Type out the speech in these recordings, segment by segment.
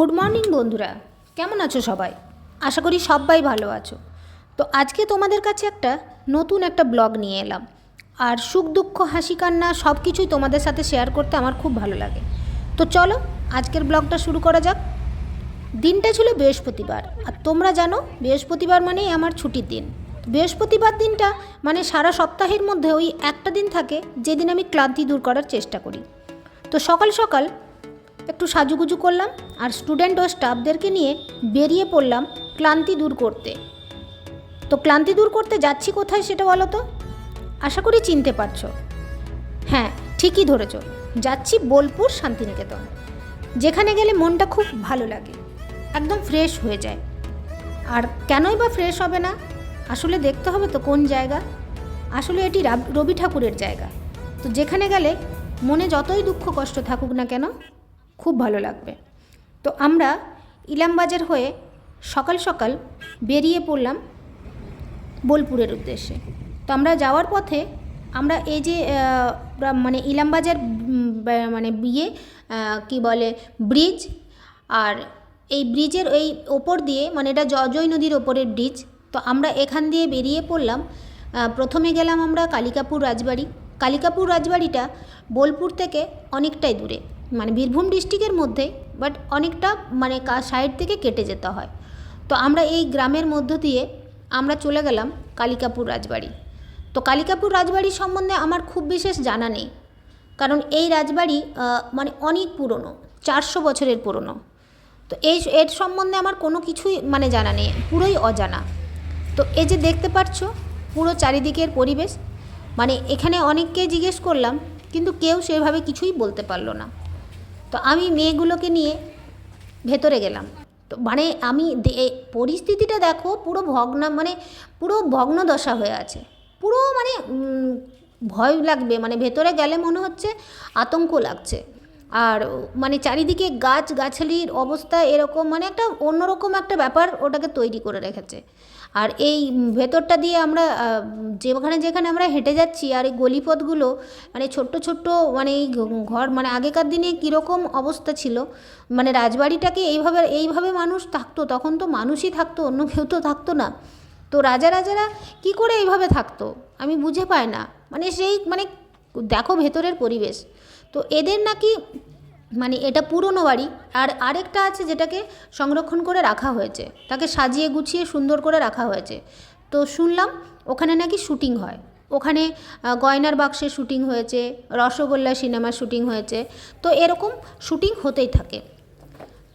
Good morning বন্ধুরা, কেমন আছো সবাই? আশা করি সবাই ভালো আছো। তো আজকে তোমাদের কাছে নতুন একটা ব্লগ নিয়ে এলাম। আর সুখ দুঃখ হাসি কান্না সব কিছুই তোমাদের সাথে শেয়ার করতে আমার খুব ভালো লাগে। তো চলো আজকের ব্লগটা শুরু করা যাক। দিনটা ছিল বৃহস্পতিবার, আর তোমরা জানো বৃহস্পতিবার মানেই আমার ছুটির দিন। বৃহস্পতিবার দিনটা মানে সারা সপ্তাহের মধ্যে ওই একটা দিন থাকে যেদিন আমি ক্লান্তি দূর করার চেষ্টা করি। তো সকাল সকাল একটু সাজুগুজু করলাম আর স্টুডেন্ট ও স্টাফদেরকে নিয়ে বেরিয়ে পড়লাম ক্লান্তি দূর করতে। তো ক্লান্তি দূর করতে যাচ্ছি কোথায় সেটা বলো তো? আশা করি চিনতে পারছো। হ্যাঁ, ঠিকই ধরেছ, যাচ্ছি বোলপুর শান্তিনিকেতন, যেখানে গেলে মনটা খুব ভালো লাগে, একদম ফ্রেশ হয়ে যায়। আর কেনই বা ফ্রেশ হবে না? আসলে দেখতে হবে তো কোন জায়গা। আসলে এটি রবি ঠাকুরের জায়গা। তো যেখানে গেলে মনে যতই দুঃখ কষ্ট থাকুক না কেন খুব ভালো লাগবে। তো আমরা ইলামবাজার হয়ে সকাল সকাল বেরিয়ে পড়লাম বোলপুরের উদ্দেশ্যে। তো আমরা যাওয়ার পথে আমরা এই যে মানে ইলামবাজার মানে কি বলে ব্রিজ, আর এই ব্রিজের এই ওপর দিয়ে মানে এটা জজই নদীর ওপরের ব্রিজ। তো আমরা এখান দিয়ে বেরিয়ে পড়লাম। প্রথমে গেলাম আমরা কালিকাপুর রাজবাড়ি। কালিকাপুর রাজবাড়িটা বোলপুর থেকে অনেকটাই দূরে, মানে বীরভূম ডিস্ট্রিক্টের মধ্যেই, বাট অনেকটা মানে সাইড থেকে কেটে যেতে হয়। তো আমরা এই গ্রামের মধ্য দিয়ে আমরা চলে গেলাম কালিকাপুর রাজবাড়ি। তো কালিকাপুর রাজবাড়ি সম্বন্ধে আমার খুব বিশেষ জানা নেই, কারণ এই রাজবাড়ি মানে অনেক পুরনো, 400 বছরের পুরনো। তো এর সম্বন্ধে আমার কোনো কিছুই মানে জানা নেই, পুরোই অজানা। তো এই যে দেখতে পাচ্ছ পুরো চারিদিকের পরিবেশ, মানে এখানে অনেককে জিজ্ঞেস করলাম কিন্তু কেউ সেভাবে কিছুই বলতে পারলো না। তো আমি মেয়েগুলোকে নিয়ে ভেতরে গেলাম। তো মানে আমি পরিস্থিতিটা দেখো, পুরো পুরো ভগ্নদশা হয়ে আছে, পুরো মানে ভয় লাগবে, মানে ভেতরে গেলে মনে হচ্ছে আতঙ্ক লাগছে। আর মানে চারিদিকে গাছগাছালির অবস্থা এরকম, মানে একটা অন্যরকম একটা ব্যাপার ওটাকে তৈরি করে রেখেছে। আর এই ভেতরটা দিয়ে আমরা যেখানে যেখানে আমরা হেঁটে যাচ্ছি, আর এই গলিপথগুলো মানে ছোট্ট ছোট্ট, মানে এই ঘর, মানে আগেকার দিনে কীরকম অবস্থা ছিল, মানে রাজবাড়িটাকে এইভাবে মানুষ থাকতো, তখন তো মানুষই থাকতো, অন্য কেউ তো থাকতো না। তো রাজারা কি করে এইভাবে থাকতো আমি বুঝে পাই না, মানে মানে দেখো ভেতরের পরিবেশ। তো এদের নাকি মানে এটা পুরনো বাড়ি, আর আরেকটা আছে যেটাকে সংরক্ষণ করে রাখা হয়েছে, তাকে সাজিয়ে গুছিয়ে সুন্দর করে রাখা হয়েছে। তো শুনলাম ওখানে নাকি শুটিং হয়, ওখানে গয়নার বাক্সের শুটিং হয়েছে, রসগোল্লা সিনেমার শুটিং হয়েছে। তো এরকম শুটিং হতেই থাকে।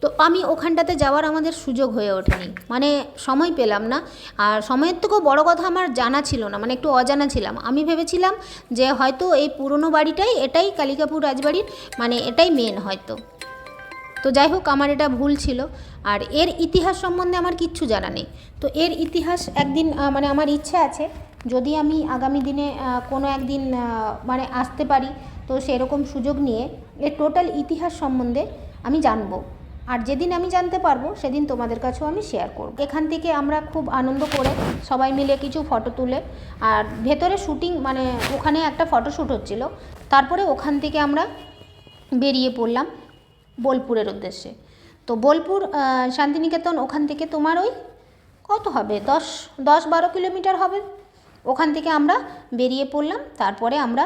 তো আমি ওখানটাতে যাওয়ার আমাদের সুযোগ হয়ে ওঠেনি, মানে সময় পেলাম না। আর সময়ের থেকেও বড় কথা আমার জানা ছিল না, মানে একটু অজানা ছিলাম। আমি ভেবেছিলাম যে হয়তো এই পুরনো বাড়িটাই, এটাই কালিকাপুর রাজবাড়ির মানে এটাই মেন হয়তো। তো যাই হোক, আমার এটা ভুল ছিল। আর এর ইতিহাস সম্বন্ধে আমার কিচ্ছু জানা নেই। তো এর ইতিহাস একদিন মানে আমার ইচ্ছে আছে, যদি আমি আগামী দিনে কোনো একদিন মানে আসতে পারি, তো সেরকম সুযোগ নিয়ে এর টোটাল ইতিহাস সম্বন্ধে আমি জানবো। আর যেদিন আমি জানতে পারবো সেদিন তোমাদের কাছেও আমি শেয়ার করব। এখান থেকে আমরা খুব আনন্দ করে সবাই মিলে কিছু ফটো তুলে, আর ভেতরে শুটিং মানে ওখানে একটা ফটোশ্যুট হচ্ছিল, তারপরে ওখান থেকে আমরা বেরিয়ে পড়লাম বোলপুরের উদ্দেশ্যে। তো বোলপুর শান্তিনিকেতন ওখান থেকে তোমার ওই কত হবে, 10-12 কিলোমিটার হবে। ওখান থেকে আমরা বেরিয়ে পড়লাম। তারপরে আমরা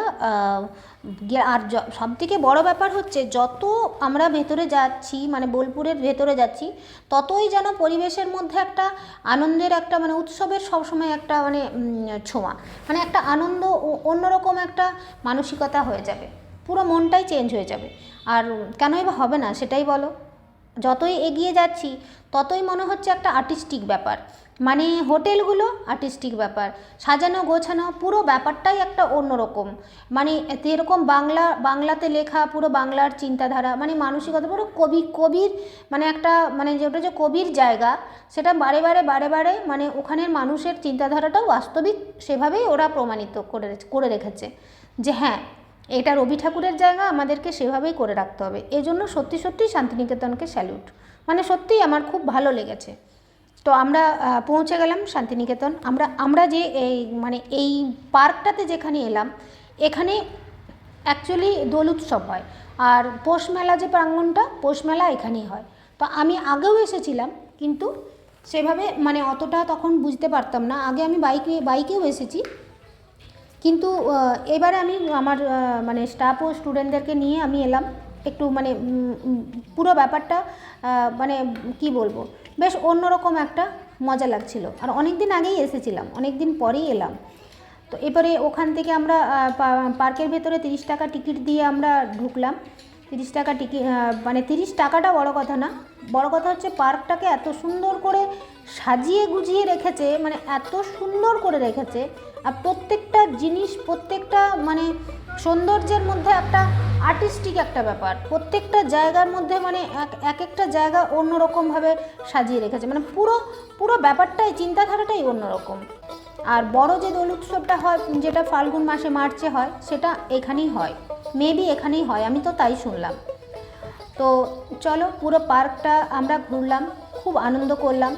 আর সবথেকে বড় ব্যাপার হচ্ছে, যত আমরা ভেতরে যাচ্ছি, মানে বোলপুরের ভেতরে যাচ্ছি, ততই যেন পরিবেশের মধ্যে একটা আনন্দের একটা মানে উৎসবের সবসময় একটা মানে ছোঁয়া, মানে একটা আনন্দ, অন্যরকম একটা মানসিকতা হয়ে যাবে, পুরো মনটাই চেঞ্জ হয়ে যাবে। আর কেনই বা হবে না সেটাই বলো? যতই এগিয়ে যাচ্ছি ততই মনে হচ্ছে একটা আর্টিস্টিক ব্যাপার, মানে হোটেলগুলো আর্টিস্টিক ব্যাপার, সাজানো গোছানো পুরো ব্যাপারটাই একটা অন্যরকম। মানে এরকম বাংলাতে লেখা, পুরো বাংলার চিন্তাধারা, মানে মানসিকতা পুরো কবির মানে একটা মানে যেটা যে কবির জায়গা, সেটা বারে বারে মানে ওখানের মানুষের চিন্তাধারাটাও বাস্তবিক সেভাবেই ওরা প্রমাণিত করে রেখেছে যে হ্যাঁ, এটা রবি ঠাকুরের জায়গা, আমাদেরকে সেভাবেই করে রাখতে হবে। এজন্য সত্যি সত্যি শান্তিনিকেতনকে স্যালুট, মানে সত্যিই আমার খুব ভালো লেগেছে। তো আমরা পৌঁছে গেলাম শান্তিনিকেতন। আমরা যে এই পার্কটাতে যেখানে এলাম, এখানে অ্যাকচুয়ালি দোল উৎসব হয়, আর পৌষ মেলা যে প্রাঙ্গণটা, পৌষ মেলা এখানেই হয়। তো আমি আগেও এসেছিলাম, কিন্তু সেভাবে মানে অতটা তখন বুঝতে পারতাম না। আগে আমি বাইকেও এসেছি, কিন্তু এবারে আমি আমার মানে স্টাফ ও স্টুডেন্টদেরকে নিয়ে আমি এলাম। একটু মানে পুরো ব্যাপারটা মানে কি বলবো, বেশ অন্যরকম একটা মজা লাগছিল। আর অনেক দিন আগেই এসেছিলাম, অনেক দিন পরেই এলাম। তো এবারে ওখান থেকে আমরা পার্কের ভেতরে 30 টাকা টিকিট দিয়ে আমরা ঢুকলাম। 30 টাকা টিকিট, মানে 30 টাকাটা বড় কথা না, বড় কথা হচ্ছে পার্কটাকে এত সুন্দর করে সাজিয়ে গুজিয়ে রেখেছে, মানে এত সুন্দর করে রেখেছে। আর প্রত্যেকটা জিনিস, প্রত্যেকটা মানে সৌন্দর্যের মধ্যে একটা আর্টিস্টিক একটা ব্যাপার, প্রত্যেকটা জায়গার মধ্যে মানে এক একটা জায়গা অন্যরকমভাবে সাজিয়ে রেখেছে, মানে পুরো পুরো ব্যাপারটাই, চিন্তাধারাটাই অন্যরকম। আর বড় যে দোল উৎসবটা হয়, যেটা ফাল্গুন মাসে মার্চে হয়, সেটা এখানেই হয়, মেবি এখানেই হয়, আমি তো তাই শুনলাম। তো চলো পুরো পার্কটা আমরা ঘুরলাম, খুব আনন্দ করলাম।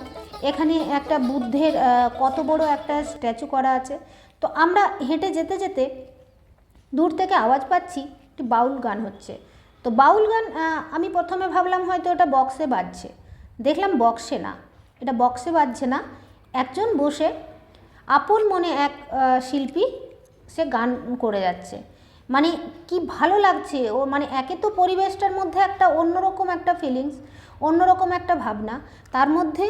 এখানে একটা বুদ্ধের কত বড় একটা স্ট্যাচু করা আছে। তো আমরা হেঁটে যেতে যেতে দূর থেকে আওয়াজ পাচ্ছি একটি বাউল গান হচ্ছে। তো বাউল গান আমি প্রথমে ভাবলাম হয়তো এটা বক্সে বাজছে, দেখলাম বক্সে না, এটা বক্সে বাজছে না, একজন বসে আপন মনে এক শিল্পী সে গান করে যাচ্ছে। মানে কি ভালো লাগছে ও, মানে একে তো পরিবেশটার মধ্যে একটা অন্যরকম একটা ফিলিংস, অন্যরকম একটা ভাবনা, তার মধ্যে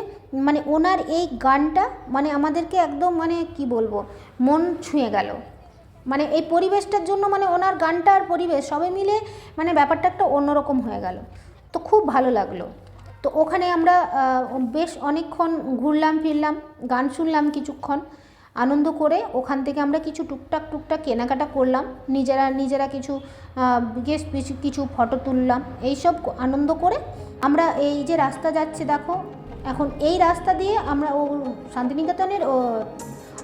মানে ওনার এই গানটা মানে আমাদেরকে একদম মানে কি বলবো, মন ছুঁয়ে গেল। মানে এই পরিবেশটার জন্য মানে ওনার গানটা আর পরিবেশ সবে মিলে মানে ব্যাপারটা একটা অন্যরকম হয়ে গেল। তো খুব ভালো লাগলো। তো ওখানে আমরা বেশ অনেকক্ষণ ঘুরলাম ফিরলাম, গান শুনলাম কিছুক্ষণ, আনন্দ করে ওখান থেকে আমরা কিছু টুকটাক কেনাকাটা করলাম, নিজেরা কিছু কিছু ফটো তুললাম। এইসব আনন্দ করে আমরা এই যে রাস্তা যাচ্ছে দেখো, এখন এই রাস্তা দিয়ে আমরা ও শান্তিনিকেতনের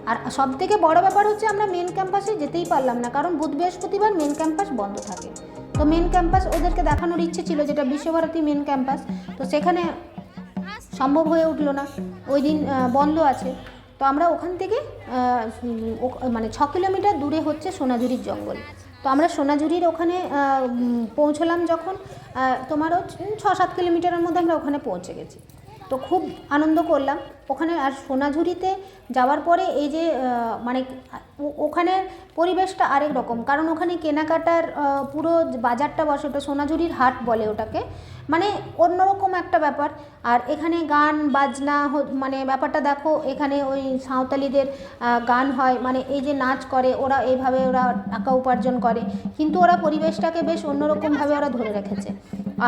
আর সবথেকে বড় ব্যাপার হচ্ছে আমরা মেন ক্যাম্পাসে যেতেই পারলাম না, কারণ বুধ বৃহস্পতিবার মেন ক্যাম্পাস বন্ধ থাকে। তো মেন ক্যাম্পাস ওদেরকে দেখানোর ইচ্ছে ছিল, যেটা বিশ্বভারতী মেন ক্যাম্পাস, তো সেখানে সম্ভব হয়ে উঠলো না, ওই দিন বন্ধ আছে। তো আমরা ওখান থেকে মানে 6 কিলোমিটার দূরে হচ্ছে সোনাঝুরির জঙ্গল। তো আমরা সোনাঝুরির ওখানে পৌঁছলাম যখন, তোমারও 6-7 কিলোমিটারের মধ্যে আমরা ওখানে পৌঁছে গেছি। তো খুব আনন্দ করলাম ওখানে। আর সোনাঝুরিতে যাওয়ার পরে এই যে মানে ওখানের পরিবেশটা আরেক রকম, কারণ ওখানে কেনাকাটার পুরো বাজারটা বসে, ওটা সোনাঝুরির হাট বলে ওটাকে, মানে অন্যরকম একটা ব্যাপার। আর এখানে গান বাজনা মানে ব্যাপারটা দেখো, এখানে ওই সাঁওতালিদের গান হয়, মানে এই যে নাচ করে ওরা, এইভাবে ওরা টাকা উপার্জন করে, কিন্তু ওরা পরিবেশটাকে বেশ অন্যরকমভাবে ওরা ধরে রেখেছে।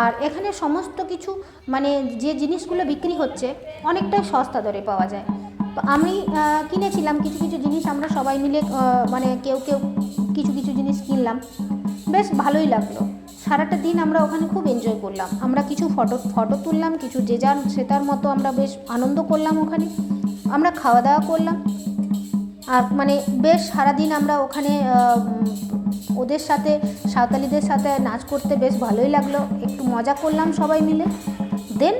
আর এখানে সমস্ত কিছু মানে যে জিনিসগুলো বিক্রি হচ্ছে অনেকটাই সস্তা দরে পাওয়া যায়। তো আমি কিনেছিলাম কিছু কিছু জিনিস, আমরা সবাই মিলে মানে কেউ কিছু কিছু জিনিস কিনলাম, বেশ ভালোই লাগলো। সারাটা দিন আমরা ওখানে খুব এনজয় করলাম, আমরা কিছু ফটো তুললাম, কিছু যে যার সেটার মতো আমরা বেশ আনন্দ করলাম ওখানে, আমরা খাওয়া দাওয়া করলাম। আর মানে বেশ সারাদিন আমরা ওখানে ওদের সাথে, সাঁওতালিদের সাথে নাচ করতে বেশ ভালোই লাগলো, একটু মজা করলাম সবাই মিলে। দেন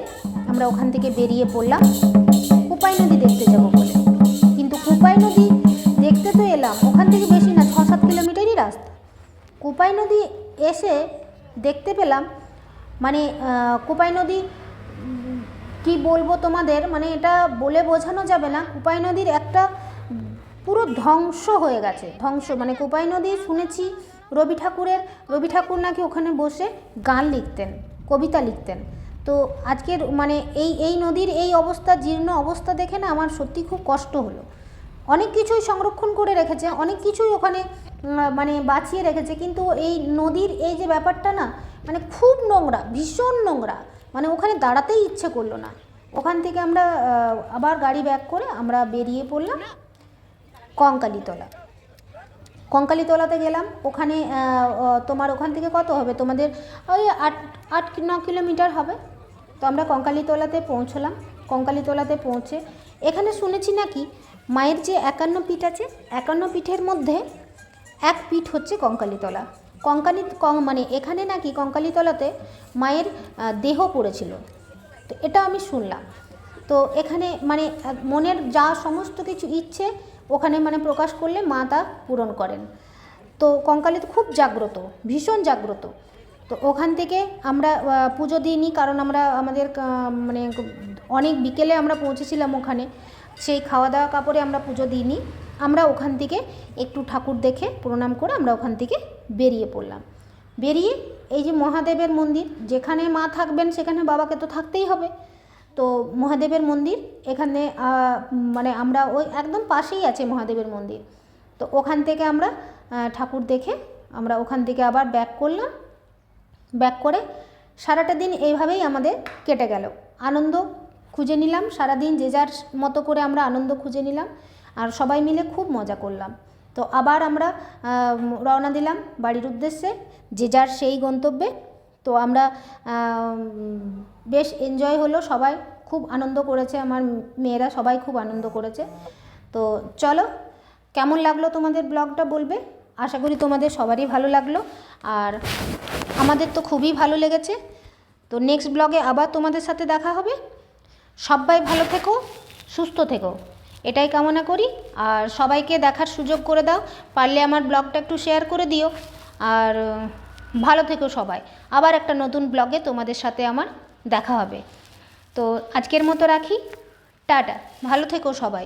আমরা ওখান থেকে বেরিয়ে পড়লাম কোপাই নদী দেখতে যাব বলে। কিন্তু কোপাই নদী দেখতে তো এলাম, ওখান থেকে বেশি না, 6-7 কিলোমিটারই রাস্তা। কোপাই নদী এসে দেখতে পেলাম মানে কোপাই নদী কি বলবো তোমাদের, মানে এটা বলে বোঝানো যাবে না। কোপাই নদীর একটা পুরো ধ্বংস হয়ে গেছে, ধ্বংস। মানে কোপাই নদী শুনেছি রবি ঠাকুর নাকি ওখানে বসে গান লিখতেন, কবিতা লিখতেন। তো আজকের মানে এই নদীর এই অবস্থা, জীর্ণ অবস্থা দেখে না আমার সত্যি খুব কষ্ট হলো। অনেক কিছুই সংরক্ষণ করে রেখেছে, অনেক কিছুই ওখানে মানে বাঁচিয়ে রেখেছে, কিন্তু এই নদীর এই যে ব্যাপারটা না, মানে খুব নোংরা, ভীষণ নোংরা, মানে ওখানে দাঁড়াতেই ইচ্ছে করলো না। ওখান থেকে আমরা আবার গাড়ি ব্যাক করে আমরা বেরিয়ে পড়লাম কঙ্কালীতলাতে গেলাম। ওখানে তোমার ওখান থেকে কত হবে, তোমাদের ওই 8-9 কিলোমিটার হবে। তো আমরা কঙ্কালীতলাতে পৌঁছলাম। কঙ্কালীতলাতে পৌঁছে এখানে শুনেছি নাকি মায়ের যে 51 পীঠ আছে, 51 পীঠের মধ্যে এক পীঠ হচ্ছে কঙ্কালীতলা। মানে এখানে নাকি কঙ্কালীতলাতে মায়ের দেহ পড়েছিল, তো এটা আমি শুনলাম। তো এখানে মানে মনের যা সমস্ত কিছু ইচ্ছে ওখানে মানে প্রকাশ করলে মা তা পূরণ করেন। তো কঙ্কালী খুব জাগ্রত, ভীষণ জাগ্রত। তো ওখান থেকে আমরা পুজো দিইনি, কারণ আমরা আমাদের মানে অনেক বিকেলে আমরা পৌঁছেছিলাম ওখানে, সেই খাওয়া দাওয়া কাপড়ে আমরা পুজো দিইনি। আমরা ওখান থেকে একটু ঠাকুর দেখে প্রণাম করে আমরা ওখান থেকে বেরিয়ে পড়লাম। বেরিয়ে এই যে মহাদেবের মন্দির, যেখানে মা থাকবেন সেখানে বাবাকে তো থাকতেই হবে। তো মহাদেবের মন্দির এখানে মানে আমরা ওই একদম পাশেই আছে মহাদেবের মন্দির। তো ওখান থেকে আমরা ঠাকুর দেখে আমরা ওখান থেকে আবার ব্যাক করলাম। ব্যাক করে সারাটা দিন এইভাবেই আমাদের কেটে গেল। আনন্দ খুঁজে নিলাম সারাদিন, যে যার মতো করে আমরা আনন্দ খুঁজে নিলাম আর সবাই মিলে খুব মজা করলাম। তো আবার আমরা রওনা দিলাম বাড়ির উদ্দেশ্যে, যে যার সেই গন্তব্যে। তো আমরা বেশ এনজয় হলো, সবাই খুব আনন্দ করেছে, আমার মেয়েরা সবাই খুব আনন্দ করেছে। তো চলো, কেমন লাগলো তোমাদের ব্লগটা বলবে। আশা করি তোমাদের সবারই ভালো লাগলো, আর আমাদের তো খুবই ভালো লেগেছে। তো নেক্সট ব্লগে আবার তোমাদের সাথে দেখা হবে। সবাই ভালো থেকো, সুস্থ থেকো, এটাই কামনা করি। আর সবাইকে দেখার সুযোগ করে দাও, পারলে আমার ব্লগটা একটু শেয়ার করে দিও। আর ভালো থেকো সবাই। আবার একটা নতুন ব্লগে তোমাদের সাথে আমার দেখা হবে। তো আজকের মতো রাখি, টাটা, ভালো থেকো সবাই।